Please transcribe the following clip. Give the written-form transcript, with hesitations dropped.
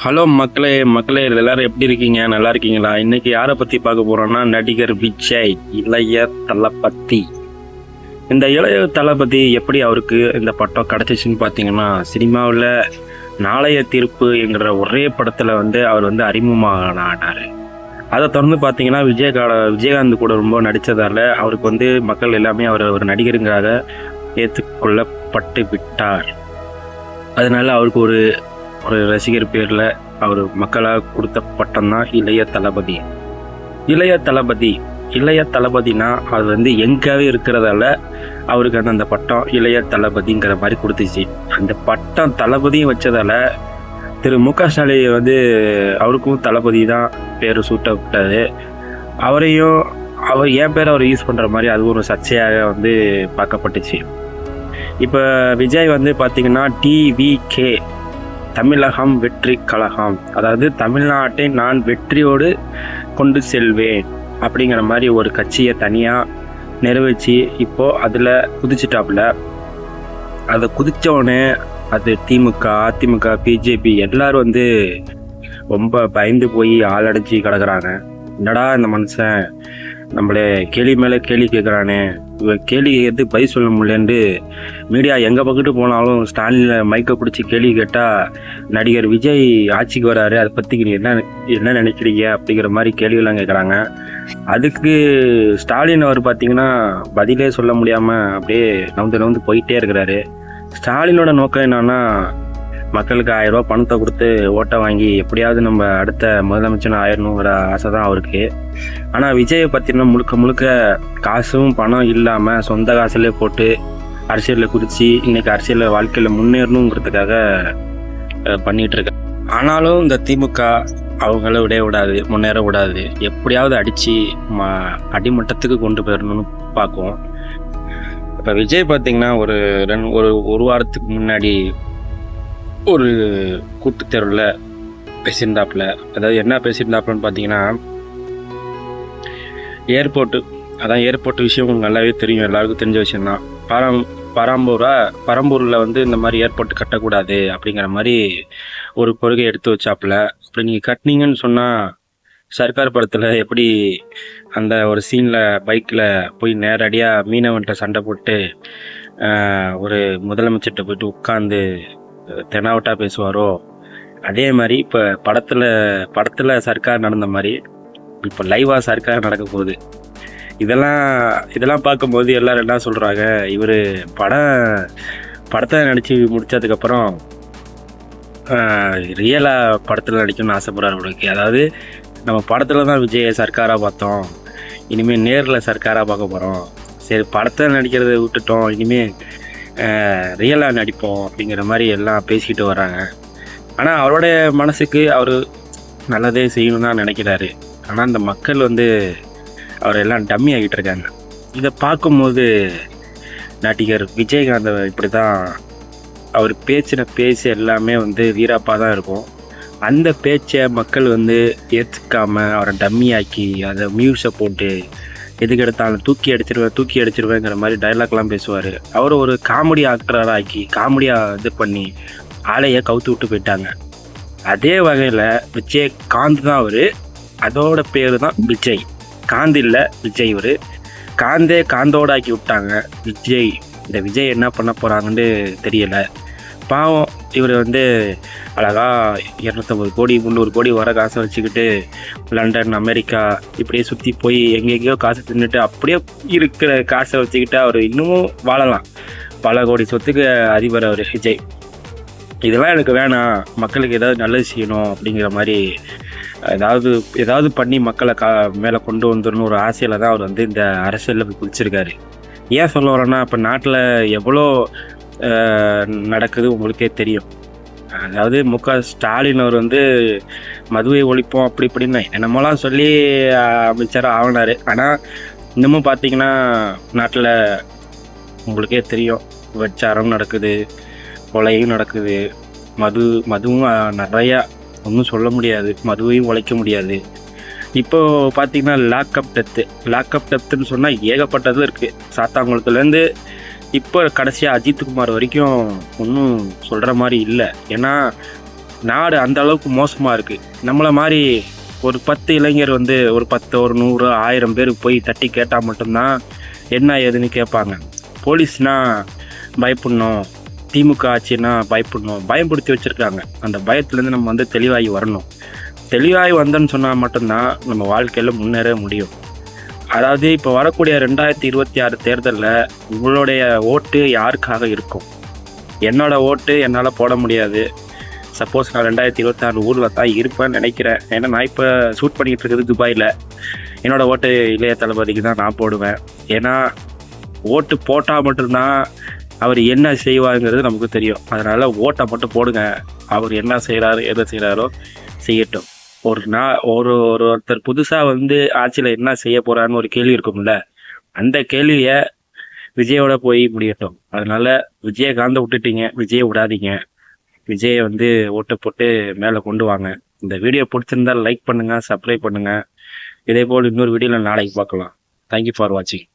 Hello மக்களே எல்லாரும் எப்படி இருக்கீங்க? நல்லா இருக்கீங்களா? இன்னைக்கு யாரை பத்தி பார்க்க போறோம்னா, நடிகர் விஜய் இளைய தளபதி. இந்த இளைய தளபதி எப்படி அவருக்கு இந்த பட்டம் கிடைச்சிச்சுன்னு பார்த்தீங்கன்னா, சினிமாவில் நாளைய தீர்ப்பு என்கிற ஒரே படத்தில் அவர் அறிமுகமானார். அதை தொடர்ந்து பார்த்தீங்கன்னா, விஜயகாந்த் கூட ரொம்ப நடித்ததால அவருக்கு மக்கள் எல்லாமே அவர் ஒரு நடிகருங்காக ஏற்றுக்கொள்ளப்பட்டு விட்டார். அதனால அவருக்கு ஒரு ஒரு ரசிகர் பேரில் அவர் மக்களாக கொடுத்த பட்டம் தான் இளைய தளபதி. இளைய தளபதினா அது எங்காவே இருக்கிறதால அவருக்கு அந்த பட்டம் இளைய தளபதிங்கிற மாதிரி கொடுத்துச்சு. அந்த பட்டம் தளபதியும் வச்சதால திரு மு.க. ஸ்டாலின் அவருக்கும் தளபதி தான் பேர் சூட்டப்பட்டது. அவர் என் பேரை அவர் யூஸ் பண்ணுற மாதிரி அது ஒரு சர்ச்சையாக பார்க்கப்பட்டுச்சு. இப்போ விஜய் பார்த்தீங்கன்னா டிவிகே, தமிழகம் வெற்றி கழகம், அதாவது தமிழ்நாட்டை நான் வெற்றியோடு கொண்டு செல்வேன் அப்படிங்கிற மாதிரி ஒரு கட்சியை தனியாக நிறைவேற்றி இப்போது அதில் குதிச்சிட்டாப்புல. அதை குதித்தோடனே அது திமுக, அதிமுக, பிஜேபி எல்லாரும் ரொம்ப பயந்து போய் ஆளடைச்சி கிடக்குறாங்க. என்னடா இந்த மனுஷன் நம்மளே கேள்வி மேலே கேள்வி கேட்குறானே, கேள்வி கேட்டு பதில் சொல்ல முடியலன்ட்டு மீடியா எங்கே பக்கத்து போனாலும் ஸ்டாலினில் மைக்கை பிடிச்சி கேள்வி கேட்டால் நடிகர் விஜய் ஆட்சிக்கு வராரு, அதை பற்றி என்ன நினைக்கிறீங்க அப்படிங்கிற மாதிரி கேள்வியெல்லாம் கேட்குறாங்க. அதுக்கு ஸ்டாலின் அவர் பார்த்தீங்கன்னா பதிலே சொல்ல முடியாமல் அப்படியே நவுந்து போயிட்டே இருக்கிறாரு. ஸ்டாலினோட நோக்கம் என்னன்னா, மக்களுக்கு 1000 ரூபா பணத்தை கொடுத்து ஓட்டை வாங்கி எப்படியாவது நம்ம அடுத்த முதலமைச்சர் ஆயிடணுங்கிற ஆசை தான் அவருக்கு. ஆனால் விஜயை பார்த்தீங்கன்னா முழுக்க காசும் பணம் இல்லாமல் சொந்த காசுலேயே போட்டு அரசியலில் குதிச்சு இன்னைக்கு அரசியல் வாழ்க்கையில் முன்னேறணுங்கிறதுக்காக பண்ணிட்டு இருக்க. ஆனாலும் இந்த திமுக அவங்கள விடாது, முன்னேற விடாது, எப்படியாவது அடித்து அடிமட்டத்துக்கு கொண்டு போயிடணும்னு பார்க்கும். இப்போ விஜய் பார்த்தீங்கன்னா ஒரு வாரத்துக்கு முன்னாடி ஒரு கூட்டு தேர்வில் பேசியிருந்தாப்புல. அதாவது என்ன பேசியிருந்தாப்புலன்னு பார்த்தீங்கன்னா, ஏர்போர்ட் விஷயம் உங்களுக்கு நல்லாவே தெரியும், எல்லாருக்கும் தெரிஞ்ச விஷயம்தான். பரம்பூரில் இந்த மாதிரி ஏர்போர்ட் கட்டக்கூடாது அப்படிங்கிற மாதிரி ஒரு கொள்கை எடுத்து வச்சாப்புல. அப்படி நீங்கள் கட்டினீங்கன்னு சொன்னால் சர்க்கார் படத்தில் எப்படி அந்த ஒரு சீனில் பைக்கில் போய் நேரடியாக மீனவன்கிட்ட சண்டை போட்டு ஒரு முதலமைச்சர்கிட்ட போயிட்டு உட்காந்து தெனாவட்டா பேசுவாரோ, அதே மாதிரி இப்போ படத்தில் சர்க்கார் நடந்த மாதிரி இப்போ லைவாக சர்க்கார் நடக்க போகுது. இதெல்லாம் பார்க்கும்போது எல்லாரும் என்ன சொல்கிறாங்க, இவர் படத்தை நடித்து முடித்ததுக்கப்புறம் ரியலாக படத்தில் நடிக்கணும்னு ஆசைப்படுறாரு உங்களுக்கு. அதாவது நம்ம படத்தில் தான் விஜய் சர்க்காராக பார்த்தோம், இனிமேல் நேரில் சர்க்காராக பார்க்க போகிறோம், சரி படத்தை நடிக்கிறத விட்டுட்டோம், இனிமேல் ரியலாக நடிப்போம் அப்படிங்கிற மாதிரி எல்லாம் பேசிக்கிட்டு வர்றாங்க. ஆனால் அவருடைய மனசுக்கு அவர் நல்லதே செய்யணும்னு தான் நினைக்கிறாரு. ஆனால் இந்த மக்கள் அவரெல்லாம் டம்மி ஆகிட்டு இருக்காங்க. இதை பார்க்கும்போது நடிகர் விஜயகாந்த் இப்படி தான் அவர் பேசின பேச்சு எல்லாமே வீராப்பாக தான் இருக்கும். அந்த பேச்சை மக்கள் ஏற்றுக்காமல் அவரை டம்மி ஆக்கி அதை மியூஸை போட்டு எதுக்கு எடுத்தாலும் தூக்கி அடிச்சிருவேங்கிற மாதிரி டைலாக்லாம் பேசுவார். அவர் ஒரு காமெடி ஆக்டராக ஆக்கி காமெடியாக பண்ணி ஆளையை கவுத்து விட்டு போயிட்டாங்க. அதே வகையில் விஜயகாந்த் தான் அவர், அதோட பேர் தான் விஜய் காந்த் இல்லை, விஜய். ஒரு காந்தோட ஆக்கி விட்டாங்க விஜய். இந்த விஜய் என்ன பண்ண போகிறாங்கன்னு தெரியலை. பாவம் இவர் அழகா 250 கோடி 300 கோடி வர காசை வச்சுக்கிட்டு லண்டன், அமெரிக்கா இப்படியே சுற்றி போய் எங்கெங்கேயோ காசை தின்னுட்டு அப்படியே இருக்கிற காசை வச்சுக்கிட்டு அவர் இன்னமும் வாழலாம். பல கோடி சொத்துக்கு அதிபர் அவர் விஜய். இதெல்லாம் எனக்கு வேணாம், மக்களுக்கு ஏதாவது நல்லது செய்யணும் அப்படிங்கிற மாதிரி ஏதாவது பண்ணி மக்களை மேலே கொண்டு வந்துடணும் ஒரு ஆசையில் தான் அவர் இந்த அரசியலில் போய் குதிச்சிருக்காரு. ஏன் சொல்ல வரேன்னா, இப்போ நாட்டில் எவ்வளோ நடக்குது உங்களுக்கே தெரியும். அதாவது மு.க. ஸ்டாலின் அவர் மதுவை ஒழிப்போம் அப்படி இப்படின்னு என்னமெல்லாம் சொல்லி அமைச்சராக ஆகினார். ஆனால் இன்னமும் பார்த்தீங்கன்னா நாட்டில் உங்களுக்கே தெரியும், விபச்சாரம் நடக்குது, கொலையும் நடக்குது, மதுவும் நிறையா, ஒன்றும் சொல்ல முடியாது, மதுவையும் உழைக்க முடியாது. இப்போது பார்த்தீங்கன்னா லாக்அப் டெத்துன்னு சொன்னால் ஏகப்பட்டது இருக்குது. சாத்தாங்குளத்துலேருந்து இப்போ கடைசியாக அஜித்குமார் வரைக்கும் ஒன்றும் சொல்கிற மாதிரி இல்லை. ஏன்னா நாடு அந்த அளவுக்கு மோசமாக இருக்குது. நம்மளை மாதிரி ஒரு 10 இளைஞர் வந்து ஒரு 10 ஒரு 100 1000 பேர் போய் தட்டி கேட்டால் மட்டும்தான் என்ன ஏதுன்னு கேட்பாங்க. போலீஸ்னா பயப்படணும், திமுக ஆட்சின்னா பயப்படணும், பயப்படுத்தி வச்சுருக்காங்க. அந்த பயத்துலேருந்து நம்ம வந்து தெளிவாகி வரணும். தெளிவாகி வந்தோன்னு சொன்னால் மட்டும்தான் நம்ம வாழ்க்கையில் முன்னேற முடியும். அதாவது இப்போ வரக்கூடிய 2026 தேர்தலில் உங்களுடைய ஓட்டு யாருக்காக இருக்கும்? என்னோட ஓட்டு என்னால் போட முடியாது. சப்போஸ் நான் 2026 ஊரில் தான் இருப்பேன்னு நினைக்கிறேன். ஏன்னா நான் இப்போ ஷூட் பண்ணிக்கிட்டு இருக்கிறது துபாயில். என்னோடய ஓட்டு இளைய தளபதிக்கு தான் நான் போடுவேன். ஏன்னா ஓட்டு போட்டால் மட்டும்தான் அவர் என்ன செய்வாருங்கிறது நமக்கு தெரியும். அதனால் ஓட்டை மட்டும் போடுங்க. அவர் என்ன செய்கிறாரு எதை செய்கிறாரோ செய்யட்டும். ஒருத்தர் புதுசாக வந்து ஆட்சியில் என்ன செய்ய போகிறான்னு ஒரு கேள்வி இருக்கும்ல, அந்த கேள்வியை விஜயோட போய் முடியட்டும். அதனால விஜயகாந்தை விட்டுட்டீங்க, விஜயை விடாதீங்க. விஜயை வந்து ஓட்டு போட்டு மேலே கொண்டு வாங்க. இந்த வீடியோ பிடிச்சிருந்தால் லைக் பண்ணுங்கள், சப்ஸ்கிரைப் பண்ணுங்கள். இதே போல் இன்னொரு வீடியோவில் நாளைக்கு பார்க்கலாம். தேங்க்யூ ஃபார் வாட்சிங்.